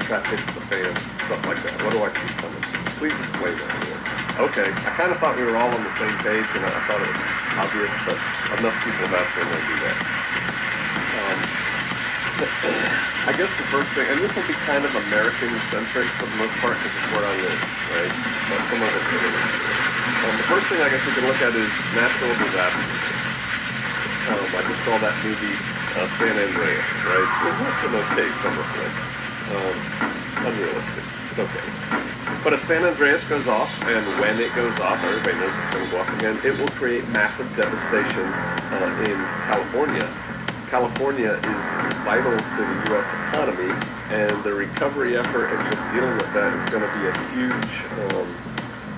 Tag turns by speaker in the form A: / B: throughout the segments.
A: crap hits the fan, stuff like that. What do I see coming? Please explain that to us. Okay, I kind of thought we were all on the same page, and I thought it was obvious, but enough people have asked me to do that. I guess the first thing, and this will be kind of American-centric for the most part, because it's where I live, right? But some of it's the first thing I guess we can look at is natural disasters. I just saw that movie, San Andreas, right? Well, that's an okay summer flick. Unrealistic, but okay. But if San Andreas goes off, and when it goes off, everybody knows it's going to go off again, it will create massive devastation in California. California is vital to the U.S. economy, and the recovery effort and just dealing with that is going to be a huge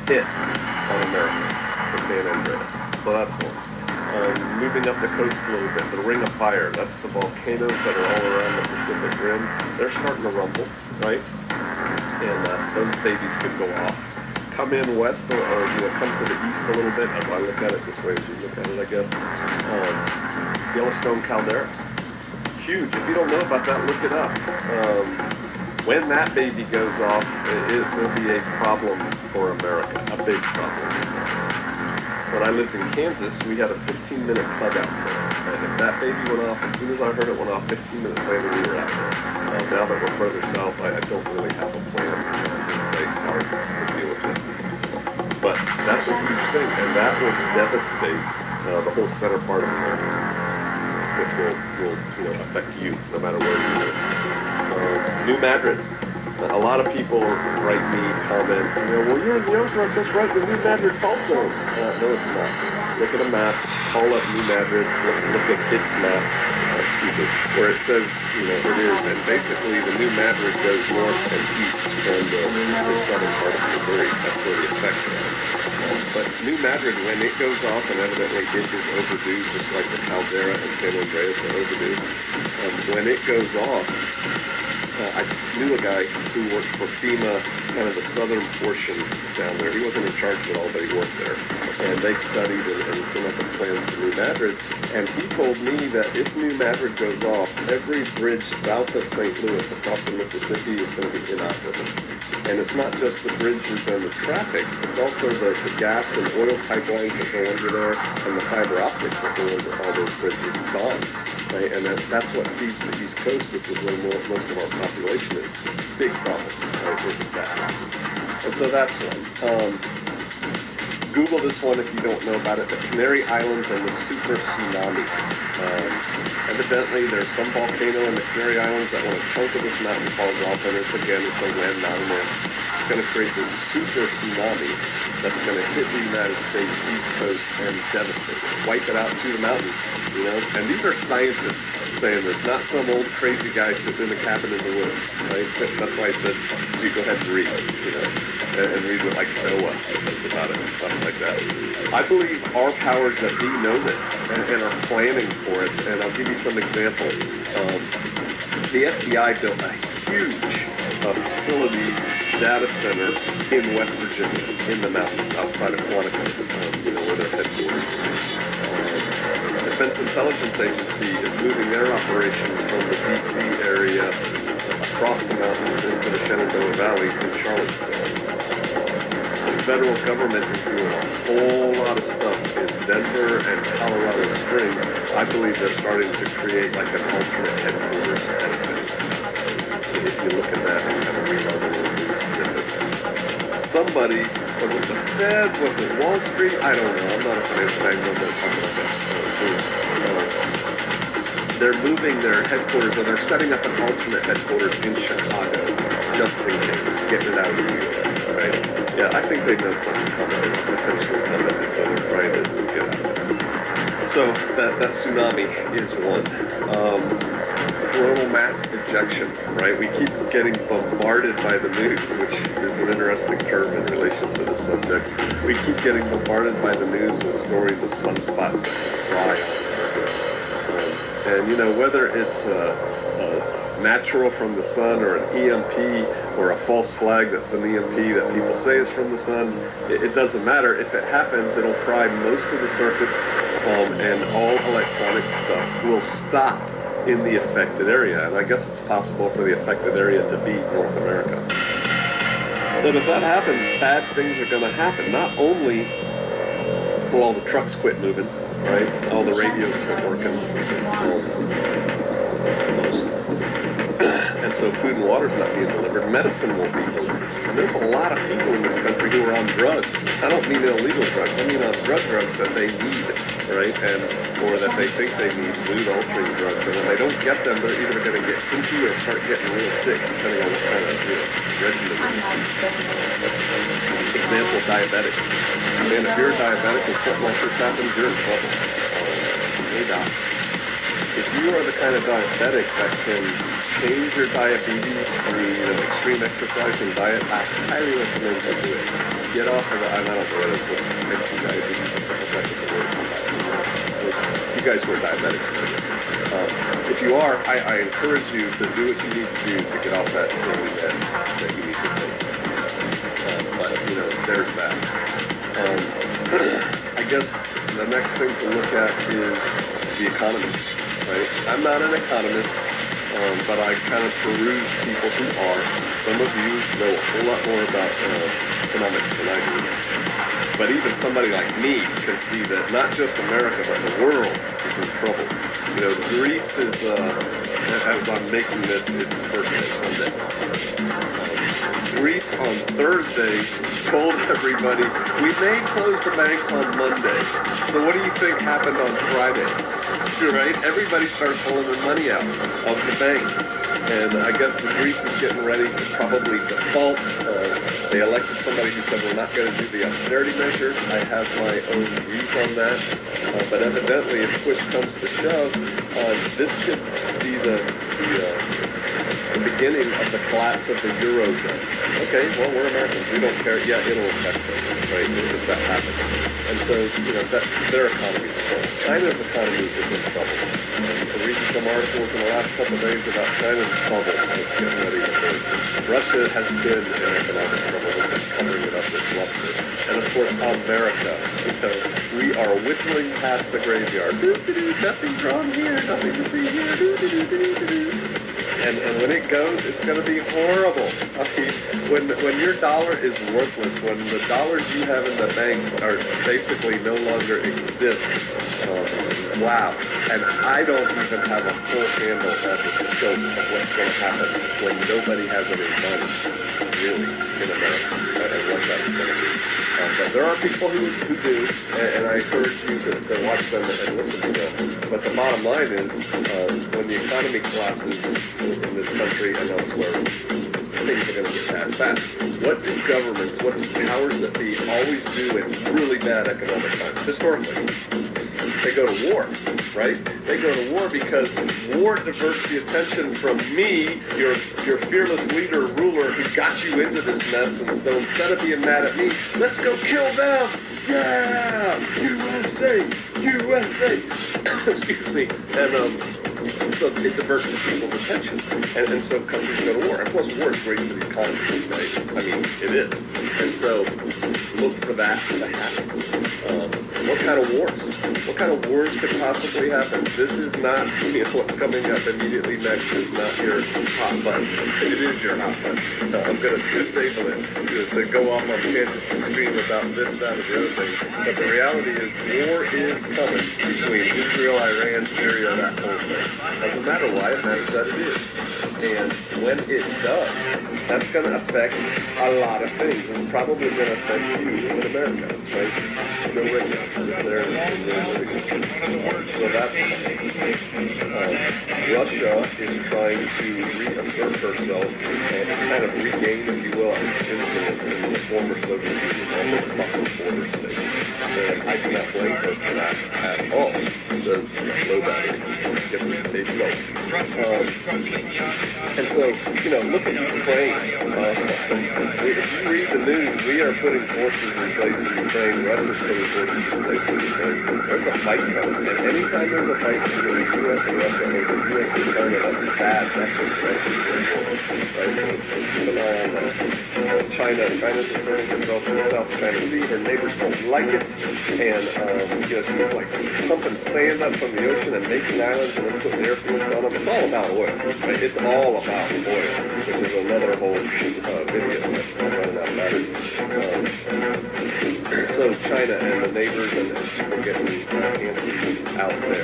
A: hit on America for San Andreas. So that's one. Moving up the coast a little bit, the Ring of Fire, that's the volcanoes that are all around the Pacific Rim. They're starting to rumble, right? And those babies could go off. Come in west, or come to the east a little bit, as I look at it this way as you look at it, I guess. Yellowstone caldera, huge. If you don't know about that, look it up. When that baby goes off, it will be a problem for America, a big problem. When I lived in Kansas, we had a 15-minute bug out there. And if that baby went off, as soon as I heard it went off, 15 minutes later we were out there. Now that we're further south, I don't really have a plan in place how to deal with it. But that's a huge thing, and that will devastate the whole center part of America, which will affect you no matter where you live. New Madrid. A lot of people write me comments, well, you're in the Ozarks, that's right, the New Madrid fault zone. No, it's not. Look at a map, call up New Madrid, look at its map, where it says, it is, and basically the New Madrid goes north and east from the southern part of Missouri. That's where the effects are. But New Madrid, when it goes off, and evidently it is overdue, just like the caldera and San Andreas are overdue, when it goes off, I knew a guy who worked for FEMA, kind of the southern portion down there. He wasn't in charge of it all, but he worked there. And they studied and came up with plans for New Madrid. And he told me that if New Madrid goes off, every bridge south of St. Louis across the Mississippi is going to be inoperable. And it's not just the bridges and the traffic, it's also the gas and oil pipelines that go under there and the fiber optics that go under all those bridges gone. Right? And that's what feeds the East Coast, which is where most of our population is. Big problems, right, with that. And so that's one. Google this one if you don't know about it. The Canary Islands and the super tsunami. Evidently, there's some volcano in the Canary Islands that when a chunk of this mountain falls off, and it's a land mountain, it's going to create this super tsunami that's going to hit the United States East Coast and devastate it, wipe it out through the mountains, And these are scientists saying this, not some old crazy guy sitting in a cabin in the woods, right? That's why I said, you go ahead and read, and read what like Noah says about it and stuff like that. I believe our powers that be know this and are planning for it, and I'll give you some examples. The FBI built a huge facility data center in West Virginia, in the mountains, outside of Quantico, where their headquarters. Defense Intelligence Agency is moving their operations from the D.C. area across the mountains into the Shenandoah Valley in Charlottesville. The federal government is doing a whole lot of stuff in Denver and Colorado Springs. I believe they're starting to create like an alternate headquarters benefit. If you look at that and kind of read all the news snippets. Somebody, was it the Fed, was it Wall Street? I don't know, I'm not a financial guy, I'm not talking about that. They're moving their headquarters, or they're setting up an alternate headquarters in Chicago, just in case, getting it out of New York, right? Yeah, I think they know something's coming, potentially coming, and so they're trying to get out of there. So that tsunami is one. Coronal mass ejection, right? We keep getting bombarded by the news, which is an interesting term in relation to the subject. We keep getting bombarded by the news with stories of sunspots that fly on surface. And whether it's natural from the sun or an EMP or a false flag that's an EMP that people say is from the sun, it doesn't matter. If it happens, it'll fry most of the circuits, and all electronic stuff will stop in the affected area. And I guess it's possible for the affected area to beat North America. But if that happens, bad things are going to happen. Not only will all the trucks quit moving, right? All the radios quit working. Most. And so food and water's not being delivered. Medicine won't be delivered. And there's a lot of people in this country who are on drugs. I don't mean illegal drugs. I mean on drugs that they need, right? And or that they think they need, mood-altering drugs. And when they don't get them, they're either going to get kinky or start getting real sick, depending on what kind of regimen. Example, diabetics. Man, if you're a diabetic and something like this happens, you're in trouble. Hey, doc. If you are the kind of diabetic that can change your diabetes through extreme exercise and diet, I highly recommend you do it. Get off of the, I don't know what it is, but type 2 diabetes or something like that. You guys who are diabetics, if you are, I encourage you to do what you need to do to get off that daily med that you need to take. But, there's that. I guess the next thing to look at is the economy, right? I'm not an economist. But I kind of peruse people who are. Some of you know a whole lot more about economics than I do. But even somebody like me can see that not just America, but the world is in trouble. Greece is, as I'm making this, it's first day, Sunday. Greece on Thursday told everybody, we may close the banks on Monday. So what do you think happened on Friday? Right? Everybody started pulling their money out of the banks. And I guess Greece is getting ready to probably default. They elected somebody who said we're not going to do the austerity measures. I have my own views on that. But evidently, if push comes to shove, this could be the beginning of the collapse of the Eurozone. Okay, well, we're Americans. We don't care. Yeah, it'll affect us, right, if that happens. And so, their economy is in trouble. China's economy is in trouble. I'm reading some articles in the last couple of days about China's trouble. It's getting ready to burst. Russia has been in economic trouble. We're just covering it up with bluster. And of course, America. We are whistling past the graveyard. Nothing's wrong here. Nothing to see here. And when it goes, it's going to be horrible. I mean, when your dollar is worthless, when the dollars you have in the bank are basically no longer exist, wow. And I don't even have a full handle on the scope of what's going to happen when nobody has any money, really, in America, and what that's going to be. But there are people who do, and I encourage you to watch them and listen to them. But the bottom line is, when the economy collapses in this country and elsewhere, things are going to get bad fast. What do governments, what do powers that be always do in really bad economic times? Historically, they go to war, right? They go to war because war diverts the attention from me, your fearless leader, ruler, who got you into this mess. And so instead of being mad at me, let's go kill them. Yeah, USA, USA. Excuse me. And so it diverts the people's attention, and so countries go to war. And plus, war is great for the economy, right? I mean, it is. And so look for that to happen. What kind of wars? What kind of wars could possibly happen? This is not, what's coming up immediately next is not your hot button. It is your hot button. I'm going to disable it to go off on tangents and scream about this, that, and the other thing. But the reality is, war is coming between Israel, Iran, Syria, that whole thing. Doesn't matter why, it matters that it is. And when it does, that's going to affect a lot of things. It's probably going to affect you in America, right? No witness there. So that's Russia is trying to reassert herself and kind of regain, if you will, its influence in the former Soviet Union and the buffer border state. And I cannot blame her for that at all. Says low battery. Get this page going. And so, look at Ukraine. If you read the news, we are putting forces in place in Ukraine. Russia's putting forces in place in Ukraine. There's a fight coming. And anytime there's a fight between the U.S. and Russia, or the U.S. and China, that's bad. That's what Russia is doing. Right? So keep an eye on that. China's asserting herself in the South China Sea. Her neighbors don't like it, and she's like pumping sand up from the ocean and making islands and then putting airfields on them. It's all about oil, right? It's all about oil, which is another whole video that's running out of battery. So China and the neighbors and people getting antsy out there.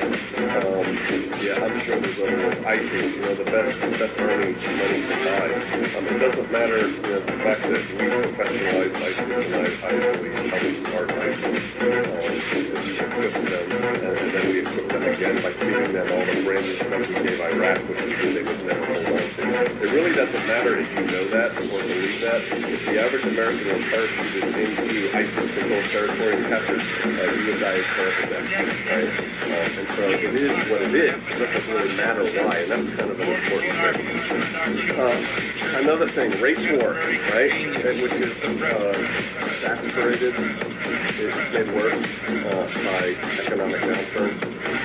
A: I'm sure there's other ISIS, the best earning money to buy. It doesn't matter, the fact that we professionalize ISIS, and I believe helped start ISIS. We equipped them, and then we equipped them again by feeding them all the brand new stuff we gave Iraq, which we knew they would never hold on to. It really doesn't matter if you know that or believe that. If the average American were parachuted into ISIS-controlled territory and captured, you would die a terrible death, right? And so it is what it is. It doesn't really matter why, and that's kind of an important thing. Another thing, race war, right? Which is exacerbated, it's made worse by economic downturns.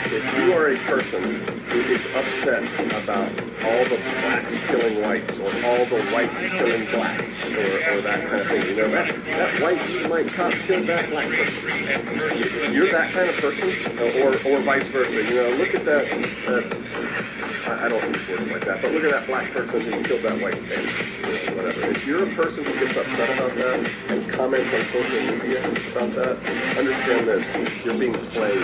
A: If you are a person who is upset about all the blacks killing whites, or all the whites killing blacks, or that kind of thing, that white might cop killed that black person. If you're that kind of person, or vice versa, look at that. I don't use words like that, but look at that black person who killed that white man, whatever. If you're a person who gets upset about that and comments on social media about that, understand this: you're being played.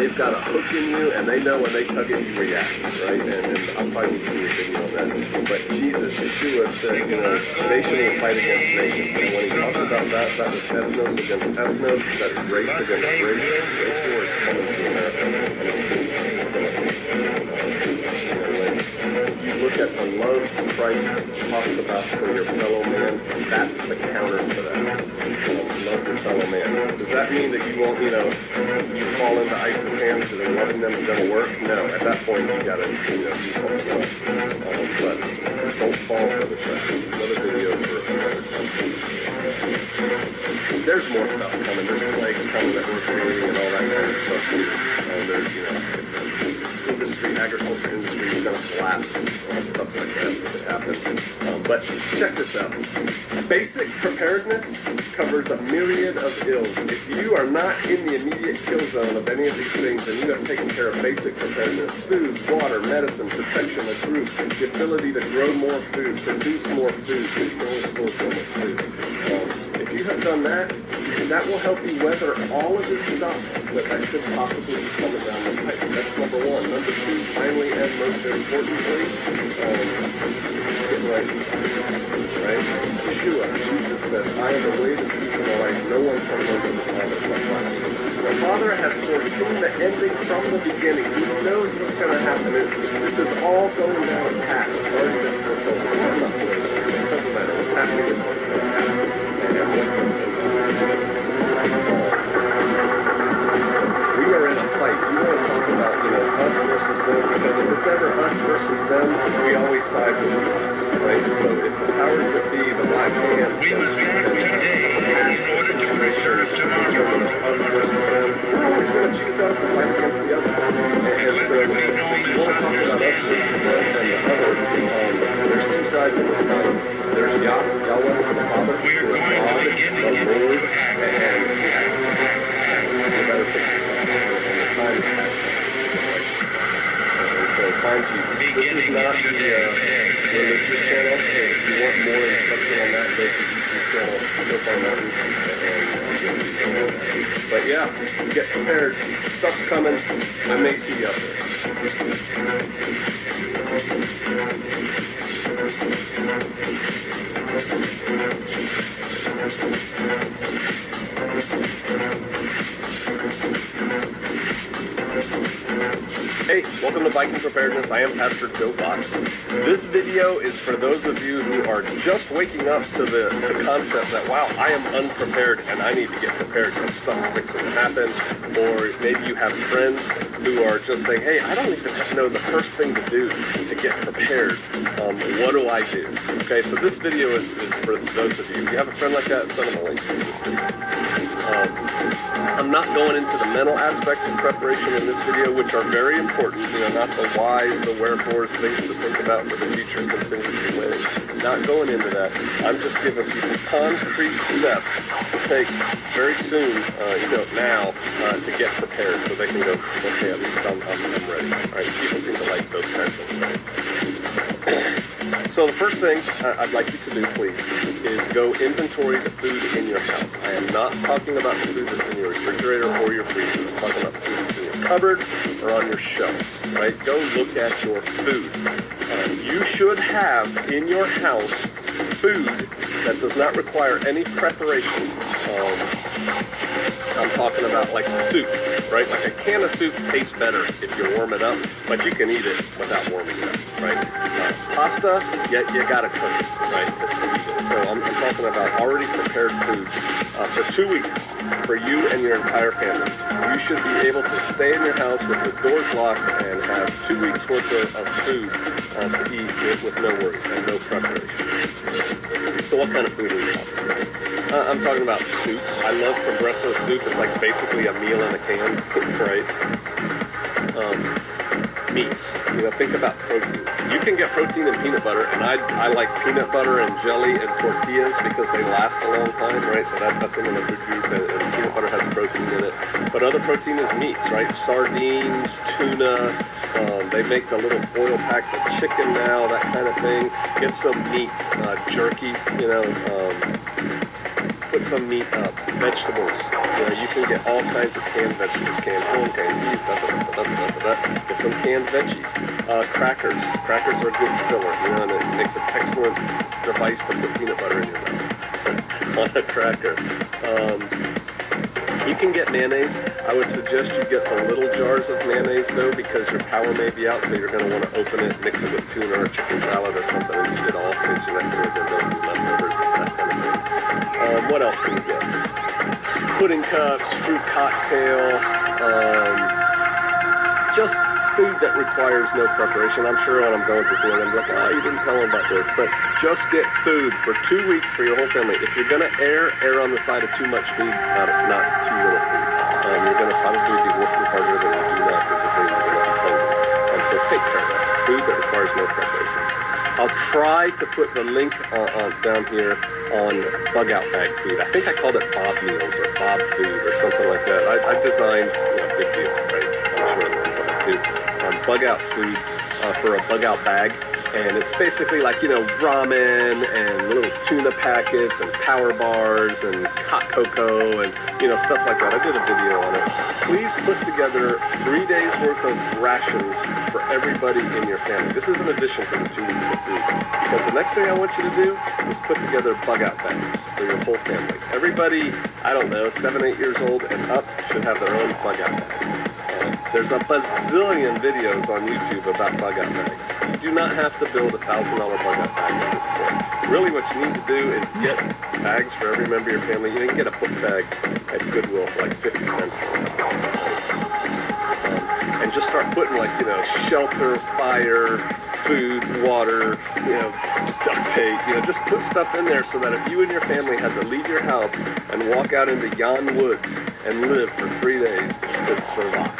A: They've got a hook in you, and they know when they tug it, you react, right? And I'll probably do a video on that. But Jesus, Yeshua said, nation will fight against nation. And when he talked about that was ethnos against ethnos, that's race against race. Race war is coming to America, and it's being facilitated. When you look at the love Christ talks about for your fellow man, that's the counter to that. Love your fellow man. Does that mean that you won't, you fall into ISIS hands and loving them is going to work? No. At that point, you got to, do something else. But don't fall for the trap. Another video for another time. There's more stuff coming. There's plagues coming that we're creating and all that kind of stuff too. There's, agriculture industry is going to collapse, stuff like that could happen. But check this out. Basic preparedness covers a myriad of ills. If you are not in the immediate kill zone of any of these things, then you have taken care of basic preparedness: food, water, medicine, protection, a group, the ability to grow more food, produce more food, because you can only store so much food. If you have done that, that will help you weather all of this stuff that could possibly be coming down the pipe. That's number one. Number two, finally and most importantly, get right. Right? Yeshua, Jesus said, I am the way, the truth, and the life. No one comes unto the Father but by me. The Father has foreseen the ending from the beginning. He knows what's going to happen. This is all going down the path. It's already been foretold. I'm not worried. It doesn't matter. What's happening is what's going to happen. We are in a fight. You want to talk about, us versus them, because if it's ever us versus them, we always side with us, right? And so if the powers that be, the black hand,
B: we must act today in order to preserve tomorrow.
A: Us versus them, we're always going to choose us and fight against the other. And so if you want to talk about us versus them and the other, there's two sides of this coin. There's Yahweh, the Father,
B: we are going to begin
A: the Lord,
B: to act.
A: and you better think and the time is passing. And so find Jesus. This is not the religious channel. If you want more instruction on that, go to YouTube's channel, click on that. But yeah, get prepared. Stuff's coming. I may see you out Hey, welcome to Viking Preparedness. I am Pastor Joe Fox. This video is for those of you who are just waking up to the concept that, wow, I am unprepared and I need to get prepared because stuff's fixing to happen. Or maybe you have friends who are just saying, hey, I don't even know the first thing to do to get prepared. What do I do? Okay, so this video is for those of you. If you have a friend like that, send them a link. I'm not going into the mental aspects of preparation in this video, which are very important, not the whys, the wherefores, things to think about for the future, contingency planning. not going into that. I'm just giving people concrete steps to take very soon, now, to get prepared so they can go, okay, at least I'm ready. All right, people seem to like those kinds of things. So the first thing I'd like you to do, please, is go inventory the food in your house. I am not talking about the food that's in your refrigerator or your freezer. I'm talking about the food that's in your cupboards or on your shelves, right? Go look at your food. You should have in your house food that does not require any preparation. I'm talking about like soup, right? Like a can of soup tastes better if you warm it up, but you can eat it without warming it up, right? Pasta, you gotta cook it, right? So I'm talking about already prepared food for 2 weeks for you and your entire family. You should be able to stay in your house with the doors locked and have 2 weeks worth of food to eat with no worries and no preparation. So what kind of food are we talking about? I'm talking about soup. I love Progresso soup. It's like basically a meal in a can, right? Meats. Think about protein. You can get protein in peanut butter, and I like peanut butter and jelly and tortillas because they last a long time, right? So that's in the food group, and peanut butter has protein in it. But other protein is meats, right? Sardines, tuna. They make the little foil packs of chicken now, that kind of thing. Get some meat, jerky, put some meat, vegetables. You can get all kinds of canned vegetables, canned corn, canned peas, Get some canned veggies. Crackers. Crackers are a good filler, and it makes an excellent device to put peanut butter in your mouth on a cracker. You can get mayonnaise. I would suggest you get the little jars of mayonnaise, though, because your power may be out, so you're going to want to open it, mix it with tuna or chicken salad or something, and eat it all, because you're not going to go through leftovers, that kind of thing. What else can you get? Pudding cups, fruit cocktail, just food that requires no preparation. I'm sure when I'm going through food, I'm like, you didn't tell them about this. But just get food for 2 weeks for your whole family. If you're going to err on the side of too much food, not too little food. You're going to probably be working harder than you do now physically. You're going to be hungry. So take care of that. Food that requires no preparation. I'll try to put the link down here on bug out bag food. I think I called it Bob Meals or Bob Food or something like that. I designed, big deal, right? I'm sure that's what I do. Bug out food for a bug out bag. And it's basically like, ramen and little tuna packets and power bars and hot cocoa and, stuff like that. I did a video on it. Please put together 3 days worth of rations for everybody in your family. This is in addition to the 2 weeks of food. Because the next thing I want you to do is put together bug out bags for your whole family. Everybody, 7, 8 years old and up should have their own bug out bag. There's a bazillion videos on YouTube about bug out bags. You do not have to build $1,000 bug out bag at this point. Really what you need to do is get bags for every member of your family. You can get a book bag at Goodwill for like 50 cents. And just start putting shelter, fire, food, water, duct tape, just put stuff in there so that if you and your family had to leave your house and walk out into yon woods and live for 3 days, you could survive.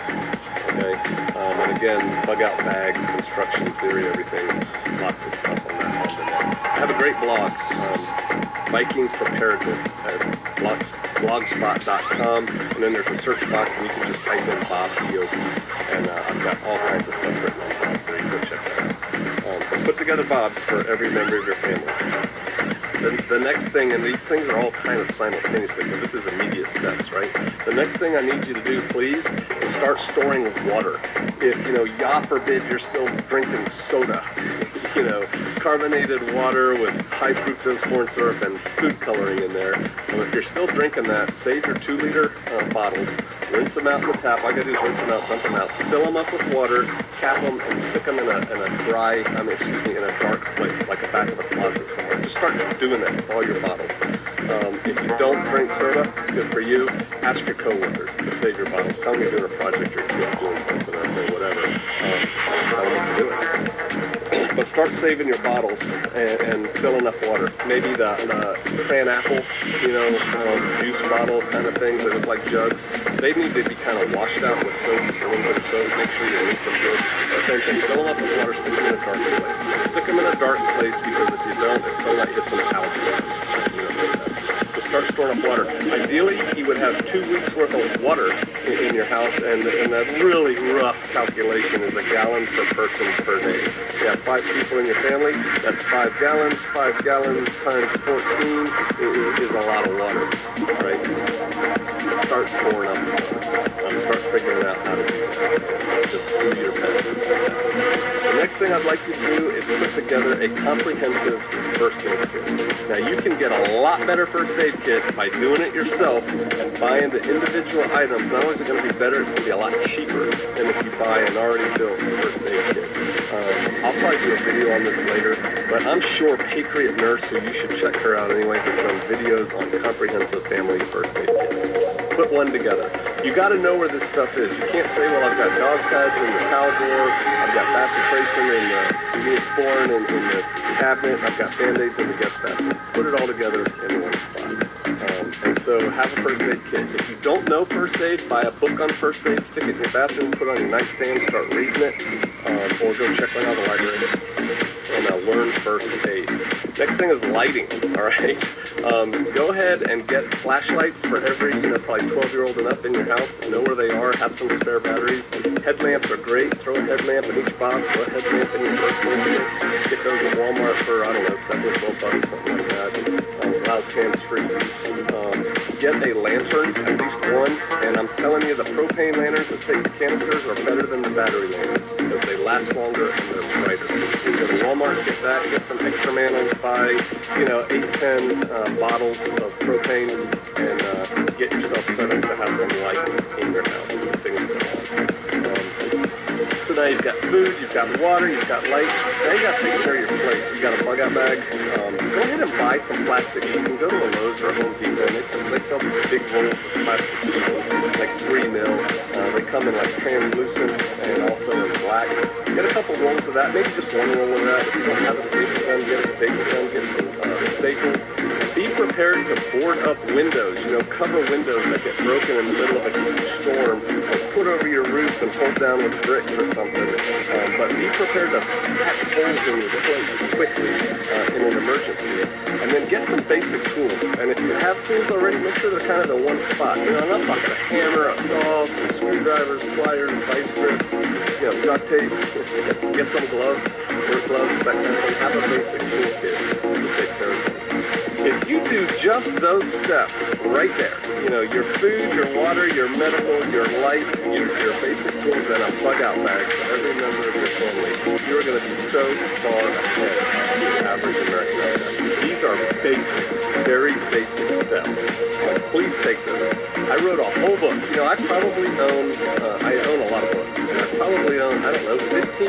A: Okay, and again, bug out bag, construction theory, everything, lots of stuff on that on the net. I have a great blog, Viking preparedness at blogspot.com, and then there's a search box and you can just type in Bob B-O-B, and I've got all kinds of stuff written on Bob, so you go check that out. So put together Bobs for every member of your family. The next thing, and these things are all kind of simultaneously, because this is immediate steps, right? The next thing I need you to do, please, is start storing water. If, God forbid, you're still drinking soda, carbonated water with high fructose corn syrup and food coloring in there. If you're still drinking that, save your 2-liter bottles, rinse them out in the tap. All I gotta do is rinse them out, dump them out, fill them up with water, cap them, and stick them in a dark place, like the back of a closet somewhere. Just start doing that with all your bottles. If you don't drink soda, good for you. Ask your coworkers to save your bottles. Tell them you're doing a project, your kid's doing something or whatever. Tell them to do it. But start saving your bottles and still enough water. Maybe the cran apple, juice bottle kind of things that look like jugs. They need to be kind of washed out with soap, a little bit of soap. Make sure you rinse them good. Same thing. Fill them up with water. Stick them in a dark place. Stick them in a dark place because if you don't, if sunlight hits them, algae. So start storing up water. Ideally, you would have 2 weeks worth of water in your house, and that really rough calculation is a gallon per person per day. You have 5 people in your family, that's 5 gallons. 5 gallons times 14 is a lot of water, right? Start storing up water. Start figuring out how to do that. Just do your best. The next thing I'd like you to do is put together a comprehensive first aid kit. Now you can get a lot better first aid kit by doing it yourself and buying the individual items. Not only is it going to be better, it's going to be a lot cheaper than if you buy an already built first aid kit. I'll probably do a video on this later, but I'm sure Patriot Nurse, who you should check her out anyway, has done videos on comprehensive family first aid kits. Put one together. You got to know where this stuff is. You can't say, well, I've got gauze pads in the towel drawer, I've got vasopressin in the Neosporin in the cabinet, I've got Band-Aids in the guest bathroom. Put it all together in one spot. And so have a first aid kit. If you don't know first aid, buy a book on first aid, stick it in your bathroom, put it on your nightstand, start reading it, or go check one out of the library and learn first aid. Next thing is lighting, all right? Go ahead and get flashlights for every, probably 12-year-old and up in your house. Know where they are, have some spare batteries. Headlamps are great. Throw a headlamp in each box, throw a headlamp in your first aid kit. Get those at Walmart for, I don't know, $7 or $12, something like that. Allows hands-free use. Get a lantern, at least one, and I'm telling you, the propane lanterns that take canisters are better than the battery lanterns because they last longer and they're brighter. You go to Walmart, get that, get some extra manholes, buy, 8-10 bottles of propane, and get yourself set up to have some light in your house. Things like that. So now you've got food, you've got water, you've got light. Now you got to take care of your place. You got a bug out bag. Go ahead and buy some plastic. You can go to a Lowe's or a Home Depot, and they sell these big rolls of plastic, like 3 mil. They come in like translucent and also in black. Get a couple rolls of that, maybe just one roll of that. If you don't have a staple gun, get a staple gun, get some staples. Be prepared to board up windows. Cover windows that get broken in the middle of a huge storm, or put over your roof and hold down with bricks or something. But be prepared to patch holes in your place quickly in an emergency. And then get some basic tools. And if you have tools already, make sure they're kind of in one spot. I'm not talking a hammer, a saw, some screwdrivers, pliers, vice grips, duct tape. Get some gloves, work gloves, that kind of thing. Have a basic toolkit to take care of this. If you do just those steps right there, your food, your water, your medical, your light, your basic tools, and a bug out bag for every member of your family, you're going to be so far ahead of the average American. These are basic, very basic steps. Please take those. I wrote a whole book. I probably own a lot of books. I probably own, 15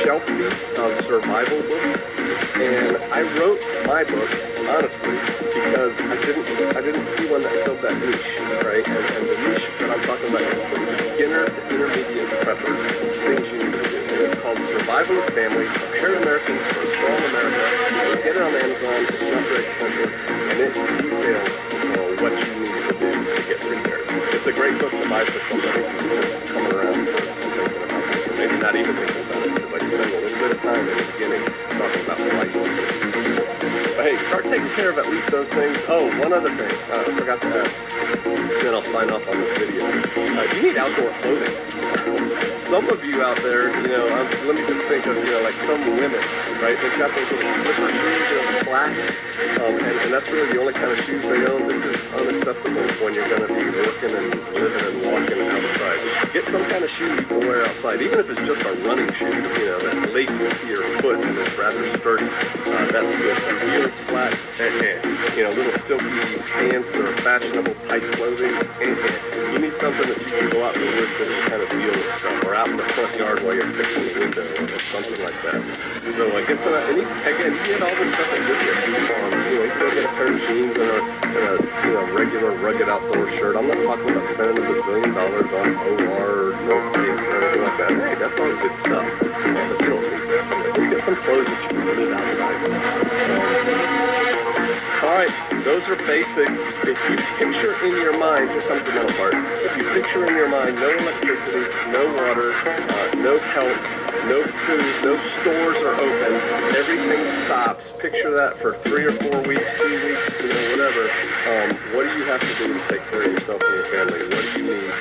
A: shelf feet of survival books. And I wrote my book, honestly, because I didn't see one that filled that niche, right? And the niche that I'm talking about is for beginner to intermediate preppers, things you need to do. And it's called Survival of Family, Prepared Americans for a Strong America. You get it on Amazon, it's not very expensive, and it details what you need to do to get prepared. It's a great book to buy for somebody who's just coming around and thinking about this, or maybe not even thinking about it, because I spend a little bit of time in the beginning talking about the life. But hey, start taking care of at least those things. Oh, one other thing I forgot to add, then I'll sign off on this video. You need outdoor clothing. Some of you out there, let me just think of, like some women, right? They've got those little slipper shoes, flats, and that's really the only kind of shoes they own. This is unacceptable when you're going to be working and living and walking outside. Get some kind of shoe you can wear outside, even if it's just a running shoe, that laces to your foot and is rather sturdy. That's good. Heels, flats, little silky pants or fashionable tight clothing. You need something that you can go out in the woods and kind of deal with stuff, or out in the front yard while you're fixing the window or something like that. So get some, and again, you get all this stuff at Goodyear. You can go get a pair of jeans and a regular rugged outdoor shirt. I'm not talking about spending $1 bazillion on OR or North Face or anything like that. Hey, that's all good stuff. But you don't need that. Just get some clothes that you can leave outside. Those are basics. If you picture in your mind, here comes the middle part. If you picture in your mind no electricity, no water, no help, no food, no stores are open, everything stops. Picture that for 3 or 4 weeks, 2 weeks, whatever. What do you have to do to take care of yourself and your family? What do you need?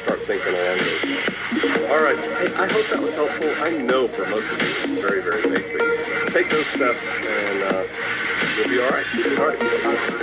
A: Start thinking along those lines. All right. Hey, I hope that was helpful. I know for most of you it's very, very basic. Take those steps and you'll be all right. All right.